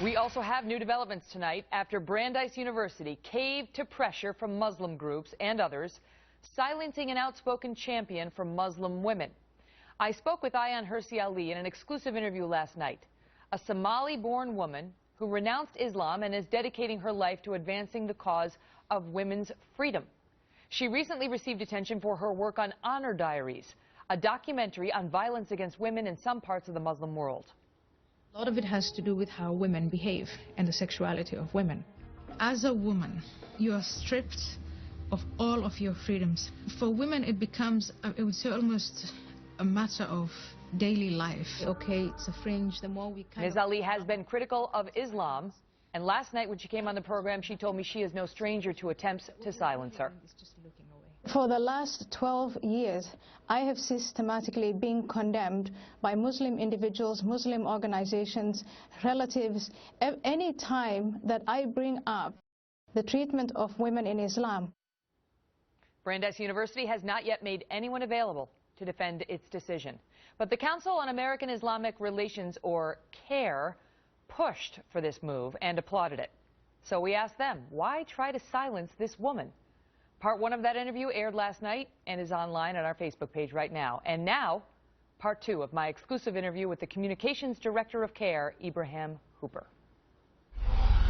We also have new developments tonight after Brandeis University caved to pressure from Muslim groups and others, silencing an outspoken champion for Muslim women. I spoke with Ayaan Hirsi Ali in an exclusive interview last night, a Somali-born woman who renounced Islam and is dedicating her life to advancing the cause of women's freedom. She recently received attention for her work on Honor Diaries, a documentary on violence against women in some parts of the Muslim world. A lot of it has to do with how women behave and the sexuality of women. As a woman, you are stripped of all of your freedoms. For women, it becomes, I would say, almost a matter of daily life. Okay, it's a fringe. The more we Ms. Ali has been critical of Islam, and last night when she came on the program, she told me she is no stranger to attempts to silence her. For the last 12 years, I have systematically been condemned by Muslim individuals, Muslim organizations, relatives, any time that I bring up the treatment of women in Islam. Braindeis University has not yet made anyone available to defend its decision. But the Council on American Islamic Relations, or CAIR, pushed for this move and applauded it. So we asked them, why try to silence this woman? Part 1 of that interview aired last night and is online on our Facebook page right now. And now, Part 2 of my exclusive interview with the Communications Director of CAIR, Ibrahim Hooper.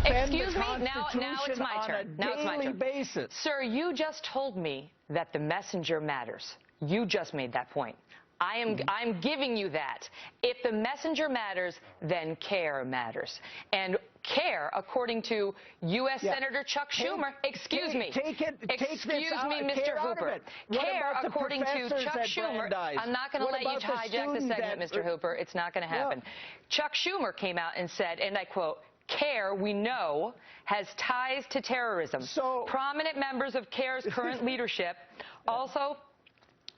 Excuse me, now it's my turn. Now it's my turn. Basis. Sir, you just told me that the messenger matters. You just made that point. I'm giving you that. If the messenger matters, then CAIR matters. And CAIR, according to U.S. Senator Chuck Schumer, excuse me, Mr. Hooper. CAIR, according to Chuck Schumer, I'm not going to let you hijack the segment, Mr. Hooper. It's not going to happen. Chuck Schumer came out and said, and I quote, CAIR, we know, has ties to terrorism. So, prominent members of CAIR's current leadership also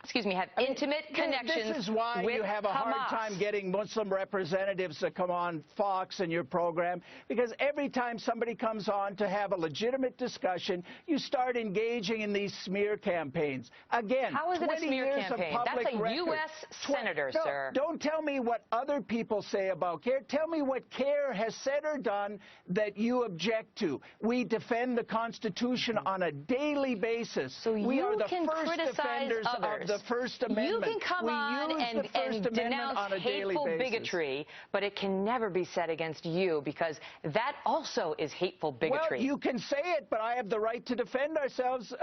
have intimate connections with Hamas. This is why you have a hard time getting Muslim representatives to come on Fox and your program, because every time somebody comes on to have a legitimate discussion, you start engaging in these smear campaigns. Again, how is it a smear campaign? That's a U.S. senator, sir. Don't tell me what other people say about CAIR. Tell me what CAIR has said or done that you object to. We defend the Constitution on a daily basis. So we are the can first defenders of the First Amendment. You can come on and denounce hateful bigotry, but it can never be said against you, because that also is hateful bigotry. Well, you can say it, but I have the right to defend ourselves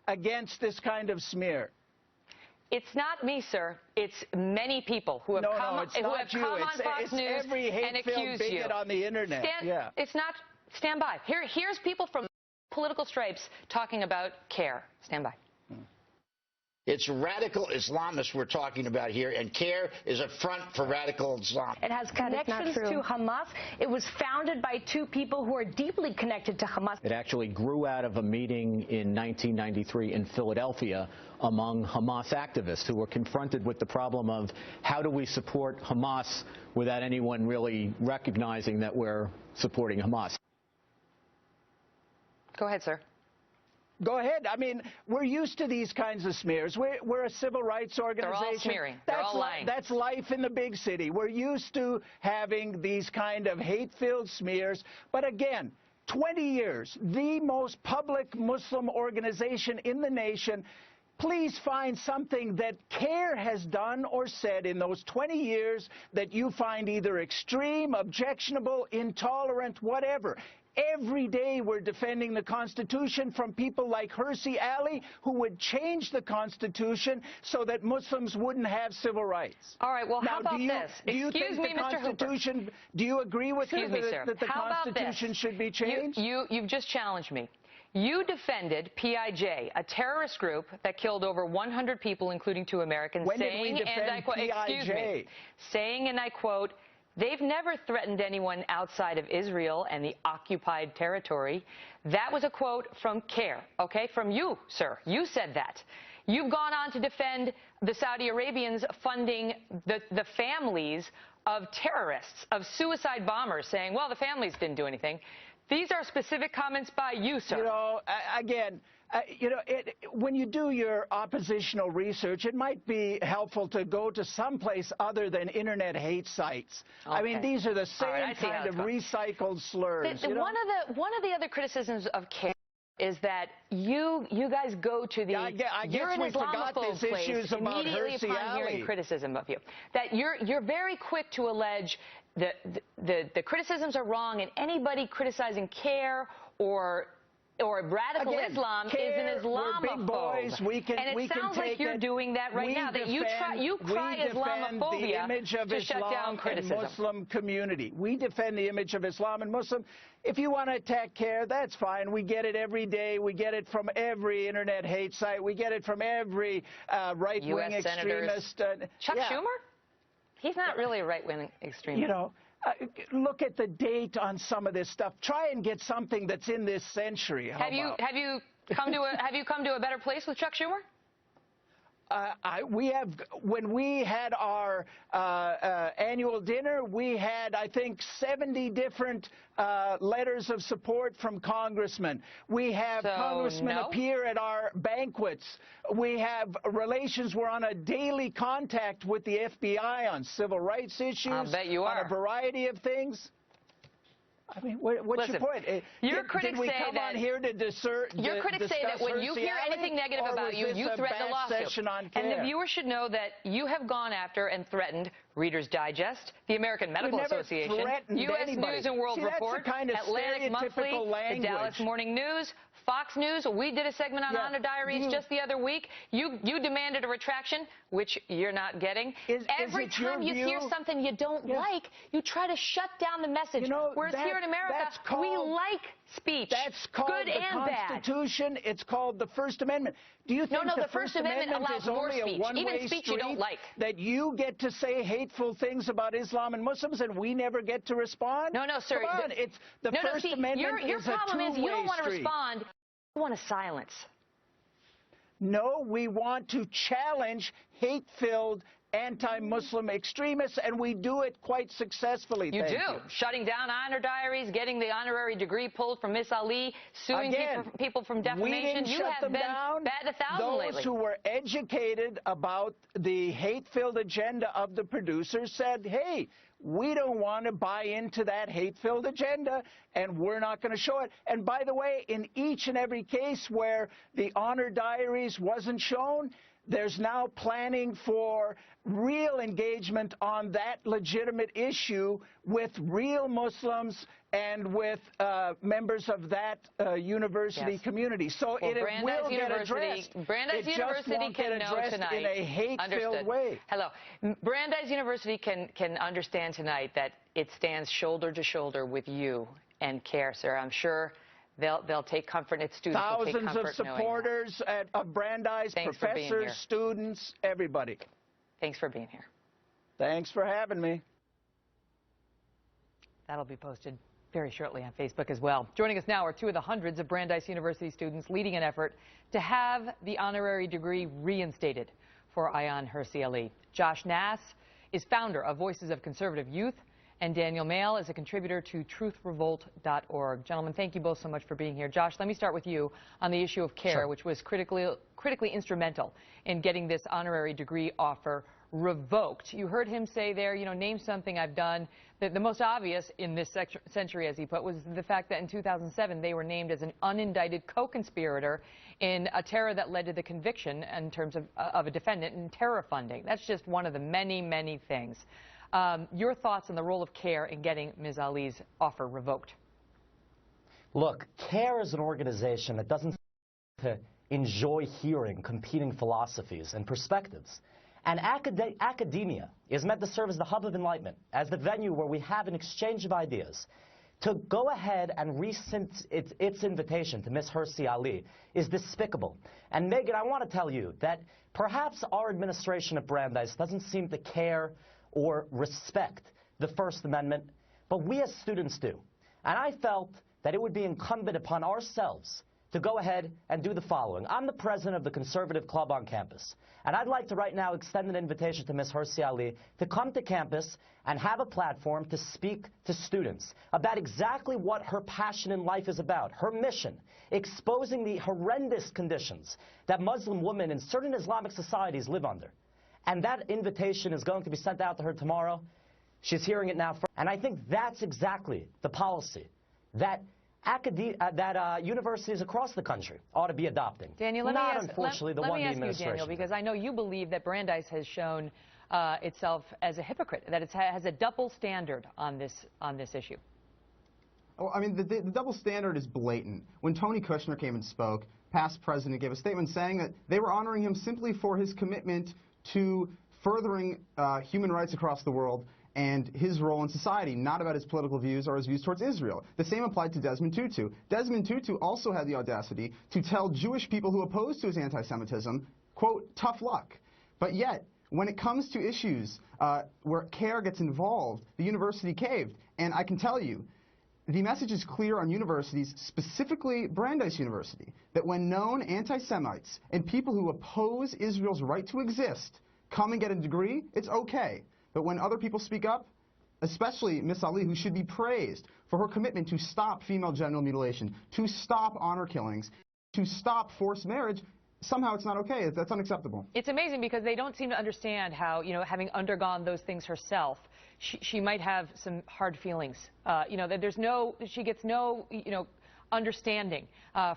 against this kind of smear. It's not me, sir. It's many people who have come on Fox News and accused you. On the internet. It's not. Stand by. Here's people from political stripes talking about CAIR. Stand by. It's radical Islamists we're talking about here, and CAIR is a front for radical Islam. It has connections to Hamas. It was founded by two people who are deeply connected to Hamas. It actually grew out of a meeting in 1993 in Philadelphia among Hamas activists who were confronted with the problem of how do we support Hamas without anyone really recognizing that we're supporting Hamas. Go ahead, sir. Go ahead. I mean, we're used to these kinds of smears. We're a civil rights organization. They're all smearing. They're all lying. That's life in the big city. We're used to having these kind of hate-filled smears. But again, 20 years, the most public Muslim organization in the nation. Please find something that CAIR has done or said in those 20 years that you find either extreme, objectionable, intolerant, whatever. Every day we're defending the Constitution from people like Hirsi Ali, who would change the Constitution so that Muslims wouldn't have civil rights. All right, well, how about this? Excuse me, Mr. Hooper. Do you agree with her that the Constitution should be changed? You've just challenged me. You defended PIJ, a terrorist group that killed over 100 people, including 2 Americans, saying, and I quote, excuse me, saying, and I quote, they've never threatened anyone outside of Israel and the occupied territory. That was a quote from CAIR, okay, from you, sir. You said that. You've gone on to defend the Saudi Arabians funding the families of terrorists, of suicide bombers, saying, well, the families didn't do anything. These are specific comments by you, sir. You know, again, You know, when you do your oppositional research, it might be helpful to go to someplace other than internet hate sites. Okay. I mean, these are the same Right, kind of recycled slurs. One of the other criticisms of CAIR is that you guys go to the I guess you're an we forgot Islamophobe these place issues about immediately Hirsi upon hearing Ali. criticism of you. That you're very quick to allege that the criticisms are wrong, and anybody criticizing CAIR or radical Again, Islam is CAIR, an Islamophobe. we're big boys. And it sounds like you're doing that right now. That you cry Islamophobia the image of to Islam shut down criticism. and Muslim community. We defend the image of Islam and Muslim. If you want to attack CAIR, that's fine. We get it every day. We get it from every internet hate site. We get it from every right-wing extremist. Chuck Schumer? He's not really a right-wing extremist. You know. Look at the date on some of this stuff. Try and get something that's in this century. Have you come to a better place with Chuck Schumer? When we had our annual dinner, we had, I think, 70 different letters of support from congressmen. We have congressmen appear at our banquets. We have relations. We're on a daily contact with the FBI on civil rights issues. I'll bet you are. On a variety of things. I mean, what's your point? Your critics did we come on here to your critics say that when you hear anything negative about you, you threaten a lawsuit. And the viewers should know that you have gone after and threatened Reader's Digest, the American Medical Association, U.S. News and World Report, Atlantic Monthly, the Dallas Morning News, Fox News. We did a segment on Honor Diaries just the other week. You demanded a retraction, which you're not getting. Every time you hear something you don't like, you try to shut down the message. Whereas here in America, we like speech. That's called good and the Constitution. bad. It's called the First Amendment. Do you think the First Amendment allows is more only speech, a one-way even speech you don't like? That you get to say hateful things about Islam and Muslims and we never get to respond? No, sir. Come on, it's the First Amendment your is a problem is you don't want to street. respond. You want to silence. No, we want to challenge hate-filled anti-Muslim extremists, and we do it quite successfully. You do. Shutting down Honor Diaries, getting the honorary degree pulled from Miss Ali, suing people from defamation. You have been bad 1,000 lately. Those who were educated about the hate-filled agenda of the producers said, hey, we don't want to buy into that hate-filled agenda, and we're not going to show it. And by the way, in each and every case where the Honor Diaries wasn't shown, there's now planning for real engagement on that legitimate issue with real Muslims and with members of that university community. So it will get addressed. Brandeis University can know tonight. In a hate-filled way. Hello. Brandeis University can understand tonight that it stands shoulder to shoulder with you and CAIR, sir. I'm sure they'll take comfort. Its students will take comfort. Thousands of supporters of Brandeis, professors, students, everybody. Thanks for being here. Thanks for having me. That'll be posted very shortly on Facebook as well. Joining us now are two of the hundreds of Brandeis University students leading an effort to have the honorary degree reinstated for Ayaan Hirsi Ali. Josh Nass is founder of Voices of Conservative Youth, and Daniel Mail is a contributor to truthrevolt.org. Gentlemen, thank you both so much for being here. Josh, let me start with you on the issue of CAIR, which was critically instrumental in getting this honorary degree offer revoked. You heard him say there, name something I've done. The most obvious in this century, as he put, was the fact that in 2007 they were named as an unindicted co-conspirator in a terror that led to the conviction in terms of a defendant in terror funding. That's just one of the many, many things. Your thoughts on the role of CAIR in getting Ms. Ali's offer revoked? Look, CAIR is an organization that doesn't seem to enjoy hearing competing philosophies and perspectives. And academia is meant to serve as the hub of enlightenment, as the venue where we have an exchange of ideas. To go ahead and rescind its invitation to Ms. Hirsi Ali is despicable. And Megyn, I want to tell you that perhaps our administration at Brandeis doesn't seem to care or respect the First Amendment, but we as students do. And I felt that it would be incumbent upon ourselves to go ahead and do the following. I'm the president of the conservative club on campus, and I'd like to right now extend an invitation to Ms. Hirsi Ali to come to campus and have a platform to speak to students about exactly what her passion in life is about, her mission, exposing the horrendous conditions that Muslim women in certain Islamic societies live under. And that invitation is going to be sent out to her tomorrow. She's hearing it now. And I think that's exactly the policy that universities across the country ought to be adopting. Daniel, let me ask you, Daniel, because I know you believe that Brandeis has shown itself as a hypocrite, that it has a double standard on this issue. Oh, I mean, the double standard is blatant. When Tony Kushner came and spoke, past president gave a statement saying that they were honoring him simply for his commitment to furthering human rights across the world and his role in society, not about his political views or his views towards Israel. The same applied to Desmond Tutu. Desmond Tutu also had the audacity to tell Jewish people who opposed to his anti-Semitism, quote, tough luck. But yet, when it comes to issues where CAIR gets involved, the university caved. And I can tell you, the message is clear on universities, specifically Brandeis University, that when known anti-Semites and people who oppose Israel's right to exist come and get a degree, it's okay. But when other people speak up, especially Ms. Ali, who should be praised for her commitment to stop female genital mutilation, to stop honor killings, to stop forced marriage, somehow it's not okay. That's unacceptable. It's amazing because they don't seem to understand how, having undergone those things herself, she might have some hard feelings. That she gets no, understanding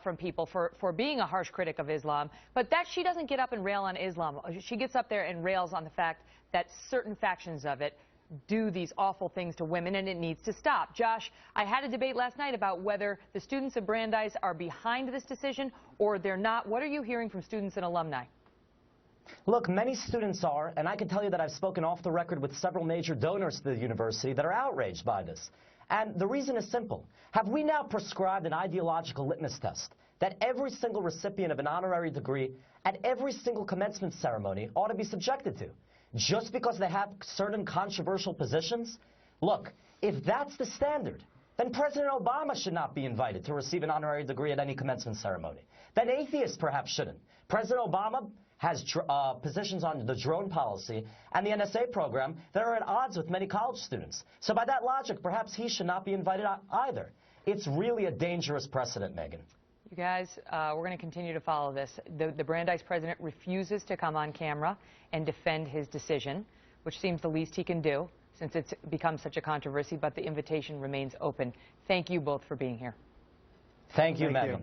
from people for being a harsh critic of Islam, but that she doesn't get up and rail on Islam. She gets up there and rails on the fact that certain factions of it do these awful things to women, and it needs to stop. Josh, I had a debate last night about whether the students of Brandeis are behind this decision or they're not. What are you hearing from students and alumni? Look, many students are, and I can tell you that I've spoken off the record with several major donors to the university that are outraged by this. And the reason is simple. Have we now prescribed an ideological litmus test that every single recipient of an honorary degree at every single commencement ceremony ought to be subjected to, just because they have certain controversial positions? Look, if that's the standard, then President Obama should not be invited to receive an honorary degree at any commencement ceremony. Then atheists perhaps shouldn't. President Obama has positions on the drone policy and the NSA program that are at odds with many college students. So by that logic, perhaps he should not be invited either. It's really a dangerous precedent, Megyn. You guys, we're going to continue to follow this. The Brandeis president refuses to come on camera and defend his decision, which seems the least he can do since it's become such a controversy, but the invitation remains open. Thank you both for being here. Thank you, Megyn.